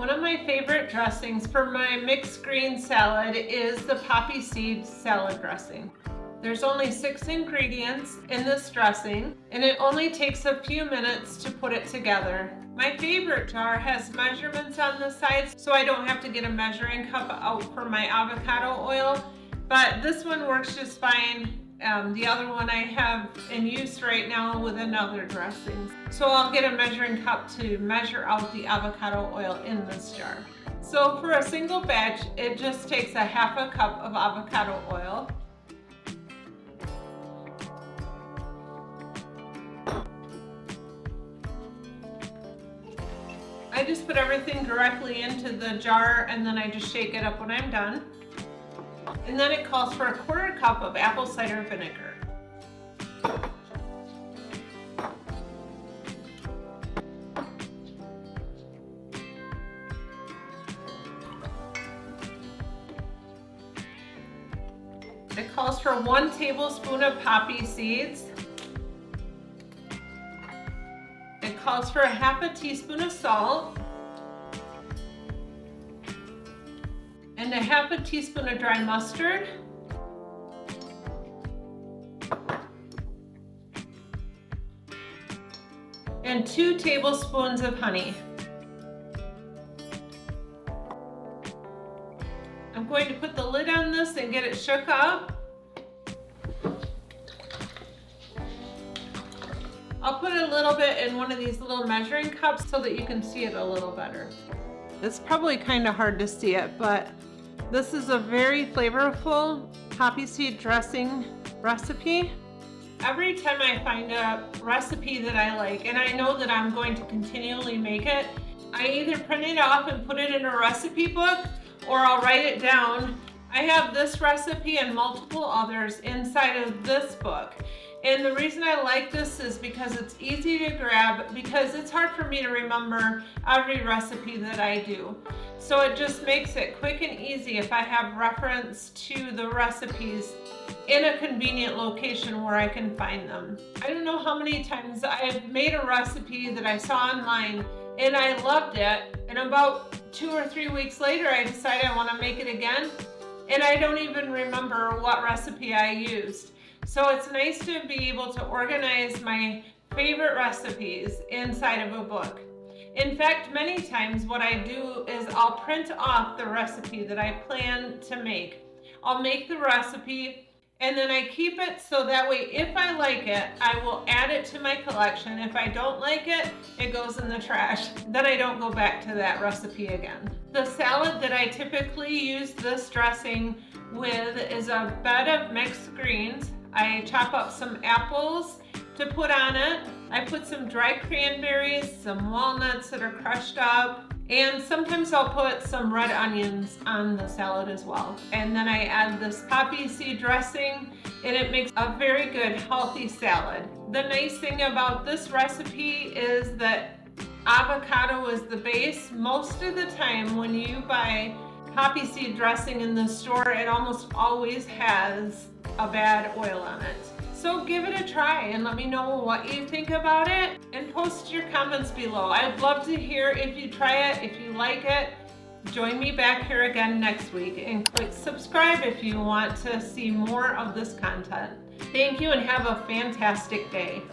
One of my favorite dressings for my mixed green salad is the poppy seed salad dressing. There's only 6 ingredients in this dressing, and it only takes a few minutes to put it together. My favorite jar has measurements on the sides, so I don't have to get a measuring cup out for my avocado oil, but this one works just fine. The other one I have in use right now with another dressing. So I'll get a measuring cup to measure out the avocado oil in this jar. So for a single batch, it just takes a half a cup of avocado oil. I just put everything directly into the jar and then I just shake it up when I'm done. And then it calls for a 1/4 cup of apple cider vinegar. It calls for 1 tablespoon of poppy seeds. It calls for a 1/2 teaspoon of salt. And a 1/2 teaspoon of dry mustard. And 2 tablespoons of honey. I'm going to put the lid on this and get it shook up. I'll put a little bit in one of these little measuring cups so that you can see it a little better. It's probably kind of hard to see it, but this is a very flavorful poppy seed dressing recipe. Every time I find a recipe that I like and I know that I'm going to continually make it, I either print it off and put it in a recipe book or I'll write it down. I have this recipe and multiple others inside of this book. And the reason I like this is because it's easy to grab, because it's hard for me to remember every recipe that I do. So it just makes it quick and easy if I have reference to the recipes in a convenient location where I can find them. I don't know how many times I've made a recipe that I saw online and I loved it, and about 2 or 3 weeks later I decide I want to make it again and I don't even remember what recipe I used. So it's nice to be able to organize my favorite recipes inside of a book. In fact, many times what I do is I'll print off the recipe that I plan to make. I'll make the recipe and then I keep it so that way if I like it, I will add it to my collection. If I don't like it, it goes in the trash. Then I don't go back to that recipe again. The salad that I typically use this dressing with is a bed of mixed greens. I chop up some apples to put on it. I put some dried cranberries, some walnuts that are crushed up, and sometimes I'll put some red onions on the salad as well. And then I add this poppy seed dressing, and it makes a very good healthy salad. The nice thing about this recipe is that avocado is the base. Most of the time when you buy poppy seed dressing in the store, it almost always has a bad oil on it. So give it a try and let me know what you think about it and post your comments below. I'd love to hear if you try it, if you like it. Join me back here again next week and click subscribe if you want to see more of this content. Thank you and have a fantastic day.